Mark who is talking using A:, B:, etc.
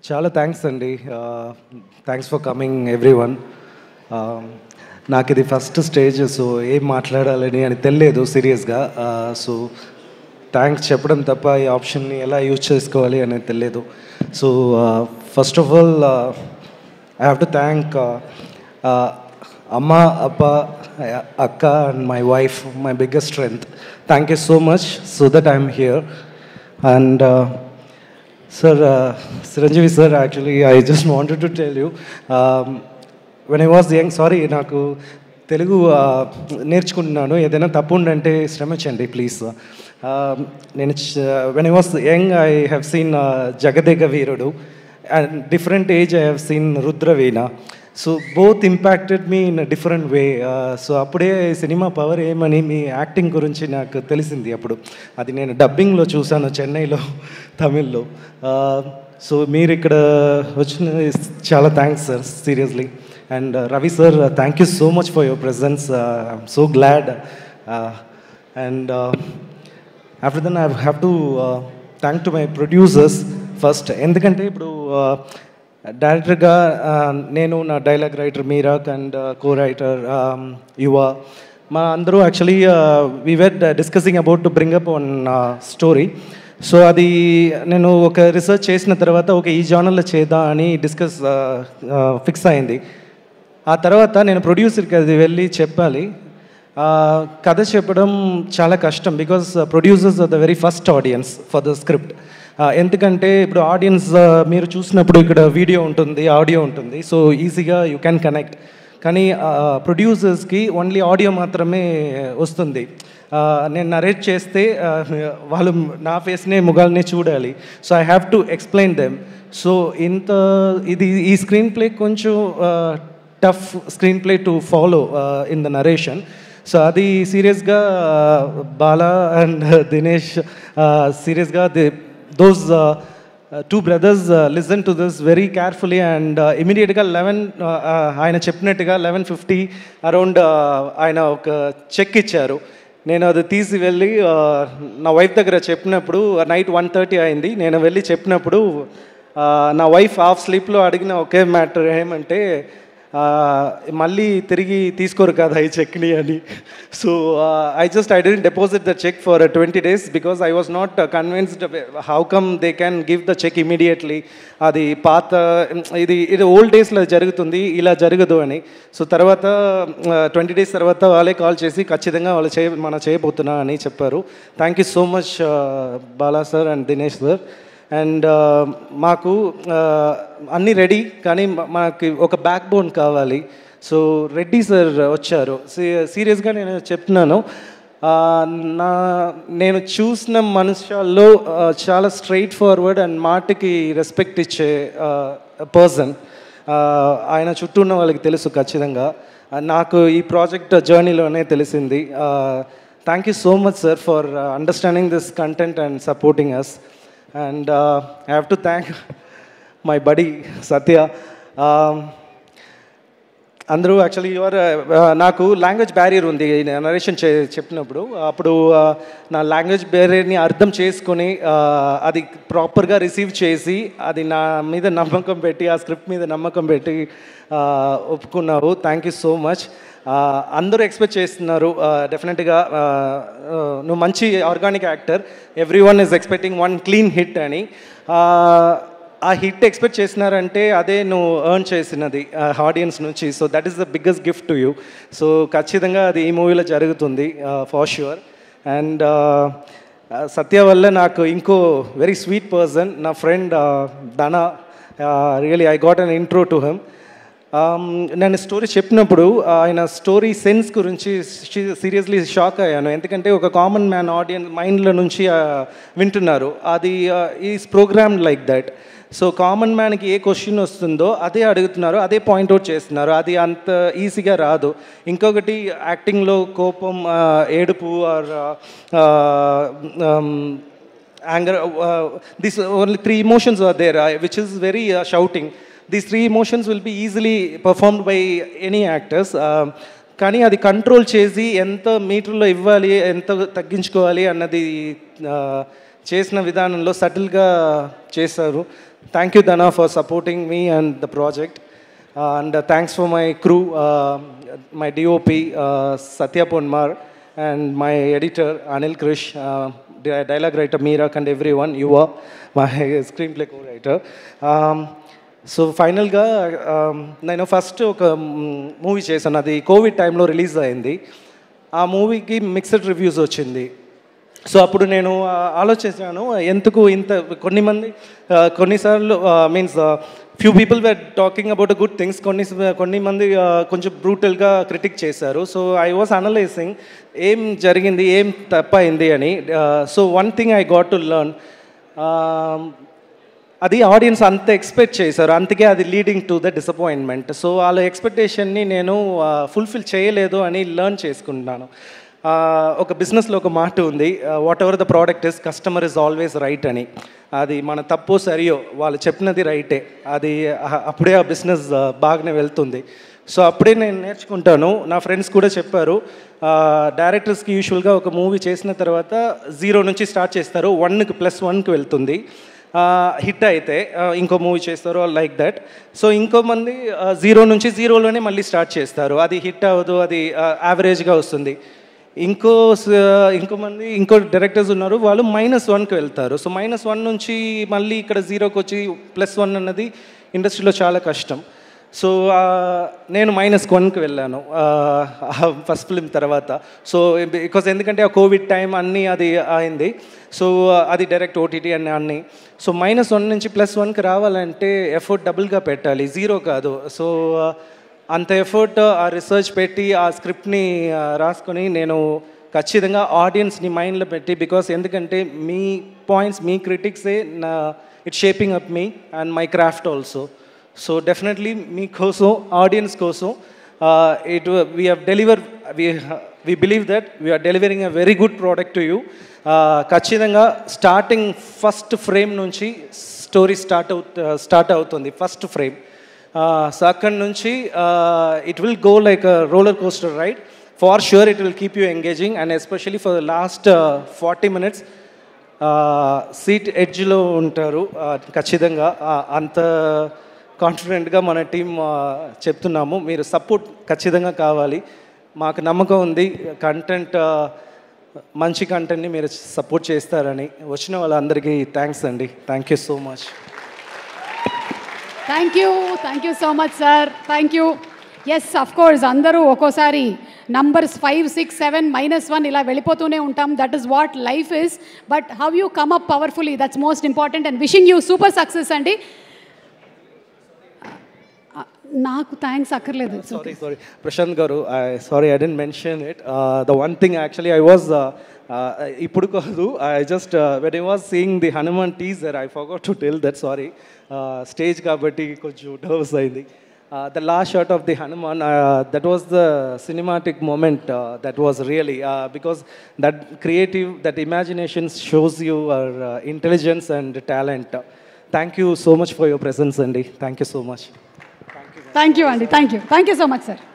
A: చాలా థ్యాంక్స్ అండి. Thanks for coming everyone. నాకు ఇది ఫస్ట్ స్టేజ్, సో ఏం మాట్లాడాలని అని తెలియదు సీరియస్గా. సో థ్యాంక్స్ చెప్పడం తప్ప ఈ ఆప్షన్ని ఎలా యూజ్ చేసుకోవాలి అనేది తెలియదు. So first of all I have to thank అమ్మ, అప్ప, అక్క and my wife, my biggest strength. Thank you so much so that I'm here. And sir, Chiranjeevi sir, actually I just wanted to tell you, when I was young, sorry, నాకు తెలుగు నేర్చుకుంటున్నాను, ఏదైనా తప్పు ఉందంటే శ్రమించండి please. నేను when I was young I have seen Jagadeka Veerudu, and different age I have seen Rudraveena. So both impacted me in a different way. So అప్పుడే cinema power ఏమని మీ acting గురించి నాకు తెలిసింది. అప్పుడు అది నేను డబ్బింగ్లో చూశాను చెన్నైలో, తమిళ్లో. సో మీరు ఇక్కడ వచ్చిన చాలా thanks sir, seriously. And Ravi sir, thank you so much for your presence. I'm so glad. And after then I have to thank to my producers first. ఎందుకంటే ఇప్పుడు డైరెక్టర్గా నేను, నా dialogue writer Meerak and co writer Yuva, మా అందరూ actually we were discussing about to bring up one story. So అది నేను ఒక రీసెర్చ్ చేసిన తర్వాత ఈ జానర్లో చేద్దాం అని ఫిక్స్ అయింది. ఆ తర్వాత నేను ప్రొడ్యూసర్కి అది వెళ్ళి చెప్పాలి. కథ చెప్పడం చాలా కష్టం, because producers are the very first audience for the script. ఎందుకంటే ఇప్పుడు ఆడియన్స్ మీరు చూసినప్పుడు ఇక్కడ వీడియో ఉంటుంది, ఆడియో ఉంటుంది, సో ఈజీగా యూ క్యాన్ కనెక్ట్. కానీ ప్రొడ్యూసర్స్కి ఓన్లీ ఆడియో మాత్రమే వస్తుంది. నేను నరేట్ చేస్తే వాళ్ళు నా ఫేస్నే, ముఖాలనే చూడాలి. So I have to explain them. So ఈ స్క్రీన్ ప్లే కొంచెం tough screen play to follow in the narration. So అది సీరియస్గా బాలా అండ్ దినేష్ సీరియస్గా those two brothers listen to this very carefully, and immediately 11 ఆయన చెప్పినట్టుగా 11:50 అరౌండ్ ఆయన ఒక చెక్ ఇచ్చారు. నేను అది తీసి వెళ్ళి నా వైఫ్ దగ్గర చెప్పినప్పుడు నైట్ 1:30 అయింది. నేను వెళ్ళి చెప్పినప్పుడు నా వైఫ్ హాఫ్ స్లీప్లో అడిగిన ఒకే మ్యాటర్ ఏమంటే, మళ్ళీ తిరిగి తీసుకోరు కదా ఈ చెక్ని అని. So I didn't deposit the cheque for 20 days because I was not convinced how come they can give the cheque immediately. అది పాత, ఇది ఓల్డ్ డేస్లో జరుగుతుంది, ఇలా జరగదు అని. సో తర్వాత 20 days తర్వాత వాళ్ళే కాల్ చేసి ఖచ్చితంగా మనం చేయబోతున్నా అని చెప్పారు. Thank you so much Bala sir and Dinesh sir. And మాకు అన్నీ రెడీ, కానీ మనకి ఒక బ్యాక్ బోన్ కావాలి. సో రెడ్డి సార్ వచ్చారు. సీరియస్గా నేను చెప్తున్నాను, నేను చూసిన మనుషుల్లో చాలా స్ట్రైట్ ఫార్వర్డ్ అండ్ మాటకి రెస్పెక్ట్ ఇచ్చే పర్సన్. ఆయన చుట్టూ ఉన్న వాళ్ళకి తెలుసు ఖచ్చితంగా, నాకు ఈ ప్రాజెక్ట్ జర్నీలోనే తెలిసింది. Thank you so much sir for understanding this content and supporting us. And I have to thank my buddy Satya. అందరూ యాక్చువల్లీ నాకు లాంగ్వేజ్ బ్యారియర్ ఉంది నరేషన్ చెప్పినప్పుడు. అప్పుడు నా లాంగ్వేజ్ బ్యారియర్ని అర్థం చేసుకొని అది ప్రాపర్గా రిసీవ్ చేసి, అది నా మీద నమ్మకం పెట్టి, ఆ స్క్రిప్ట్ మీద నమ్మకం పెట్టి ఒప్పుకున్నావు. Thank you so much. అందరూ ఎక్స్పెక్ట్ చేస్తున్నారు డెఫినెట్గా నువ్వు మంచి organic actor, every one is expecting one clean hit అని. ఆ హిట్ ఎక్స్పెక్ట్ చేసినారంటే అదే నువ్వు ఎర్న్ చేసినది ఆడియన్స్ నుంచి. So that is the biggest gift to you. So ఖచ్చితంగా అది ఈ మూవీలో జరుగుతుంది ఫర్ ష్యూర్. అండ్ సత్య వల్ల నాకు ఇంకో వెరీ స్వీట్ పర్సన్, నా friend Dhana. Really I got an intro to him. నేను స్టోరీ చెప్పినప్పుడు ఆయన స్టోరీ సెన్స్ గురించి సీరియస్లీ షాక్ అయ్యాను. ఎందుకంటే ఒక కామన్ మ్యాన్ ఆడియన్స్ మైండ్లో నుంచి వింటున్నారు. అది is program like that. So common మ్యాన్కి ఏ క్వశ్చన్ వస్తుందో అదే అడుగుతున్నారు, అదే పాయింట్అవుట్ చేస్తున్నారు. అది అంత ఈజీగా రాదు. ఇంకొకటి యాక్టింగ్లో కోపం, ఏడుపు are anger, these only 3 emotions are there, which is very shouting. These 3 emotions will be easily performed by any actors. కానీ అది కంట్రోల్ చేసి ఎంత మీటర్లో ఇవ్వాలి, ఎంత తగ్గించుకోవాలి అన్నది చేసిన విధానంలో సటిల్గా చేశారు. Thank you Dhana for supporting me and the project. And thanks for my crew, my DOP Satya Ponmar and my editor Anil Krish, dialogue writer Meerak and everyone, you are my screenplay co-writer. So ఫైనల్గా నేను first ఒక movie చేశాను, అది Covid టైంలో release అయింది. ఆ మూవీకి mixed reviews వచ్చింది. సో అప్పుడు నేను ఆలోచించాను, ఎందుకు ఇంత కొన్నిసార్లు means few people were talking about good things, కొన్ని మంది కొంచెం బ్రూటల్గా క్రిటిక్ చేశారు. సో ఐ వాస్ అనలైజింగ్ ఏం జరిగింది, ఏం తప్పైంది అని. So one thing I got to learn, అది ఆడియన్స్ అంత ఎక్స్పెక్ట్ చేశారు, అందుకే అది లీడింగ్ టు ద డిసప్పాయింట్మెంట్. సో వాళ్ళ ఎక్స్పెక్టేషన్ని నేను ఫుల్ఫిల్ చేయలేదు అని లెర్న్ చేసుకుంటున్నాను. ఒక బిజినెస్లో ఒక మాట ఉంది, what ever the product is, customer is always right అని. అది మన తప్పో సరియో వాళ్ళు చెప్పినది రైటే, అది అప్పుడే ఆ బిజినెస్ బాగానే వెళ్తుంది. సో అప్పుడే నేను నేర్చుకుంటాను. నా ఫ్రెండ్స్ కూడా చెప్పారు, డైరెక్టర్స్కి యూజువల్గా ఒక మూవీ చేసిన తర్వాత 0 నుంచి స్టార్ట్ చేస్తారు, 1+1కి వెళ్తుంది. హిట్ అయితే ఇంకో మూవీ చేస్తారు లైక్ దట్. సో ఇంకో మంది 0 నుంచి 0లోనే మళ్ళీ స్టార్ట్ చేస్తారు, అది హిట్ అవ్వదు, అది యావరేజ్గా వస్తుంది. ఇంకో డైరెక్టర్స్ ఉన్నారు, వాళ్ళు -1కి వెళ్తారు. సో -1 నుంచి మళ్ళీ ఇక్కడ 0కి వచ్చి +1 అన్నది ఇండస్ట్రీలో చాలా కష్టం. సో నేను -1కి వెళ్ళాను ఫస్ట్ ఫిల్మ్ తర్వాత. సో బికాజ్ ఎందుకంటే ఆ కోవిడ్ టైం అన్నీ అది అయింది. సో అది డైరెక్ట్ ఓటీటీ అన్నీ. సో -1 నుంచి +1కి రావాలంటే ఎఫర్ట్ డబుల్గా పెట్టాలి, 0 కాదు. సో అంత ఎఫర్ట్, ఆ రీసెర్చ్ పెట్టి ఆ స్క్రిప్ట్ని రాసుకొని నేను ఖచ్చితంగా ఆడియన్స్ని మైండ్లో పెట్టి, బికాస్ ఎందుకంటే మీ పాయింట్స్, మీ క్రిటిక్సే it's shaping up me and my craft also. So definitely మీకోసం, ఆడియన్స్ కోసం we believe that we are delivering a very good product to you. ఖచ్చితంగా స్టార్టింగ్ ఫస్ట్ ఫ్రేమ్ నుంచి స్టోరీ స్టార్ట్ అవుతుంది, ఫస్ట్ ఫ్రేమ్. సో అక్కడి నుంచి it will go like a roller coaster ride. For sure it will keep you engaging, and especially for the last 40 minutes seat ఎడ్జ్లో ఉంటారు ఖచ్చితంగా. అంత కాన్ఫిడెంట్గా మన టీం చెప్తున్నాము. మీరు సపోర్ట్ ఖచ్చితంగా కావాలి, మాకు నమ్మకం ఉంది. కంటెంట్, మంచి కంటెంట్ని మీరు సపోర్ట్ చేస్తారని. వచ్చిన వాళ్ళందరికీ థ్యాంక్స్ అండి. Thank you so much.
B: Thank you so much sir, thank you. Yes, of course అందరూ ఒక్కోసారి నంబర్స్ 5, 6, 7, -1 ఇలా వెళ్ళిపోతూనే ఉంటాం. That is what life is. But how you come up powerfully, that's most important. And wishing you super success అండి. నాకు thanks అక్కర్లేదు.
A: Sorry Prashanth garu, I didn't mention it. The one thing actually I was ఇప్పుడు కాదు, I just when I was seeing the Hanuman teaser I forgot to tell that. Sorry, stage కాబట్టి కొంచెం nervous అయింది. The last shot of the Hanuman, that was the cinematic moment. That was really because that creative, that imagination shows your intelligence and talent. Thank you so much for your presence, Andy. Thank you so much.
B: Thank you, Andy. Thank you so much, sir.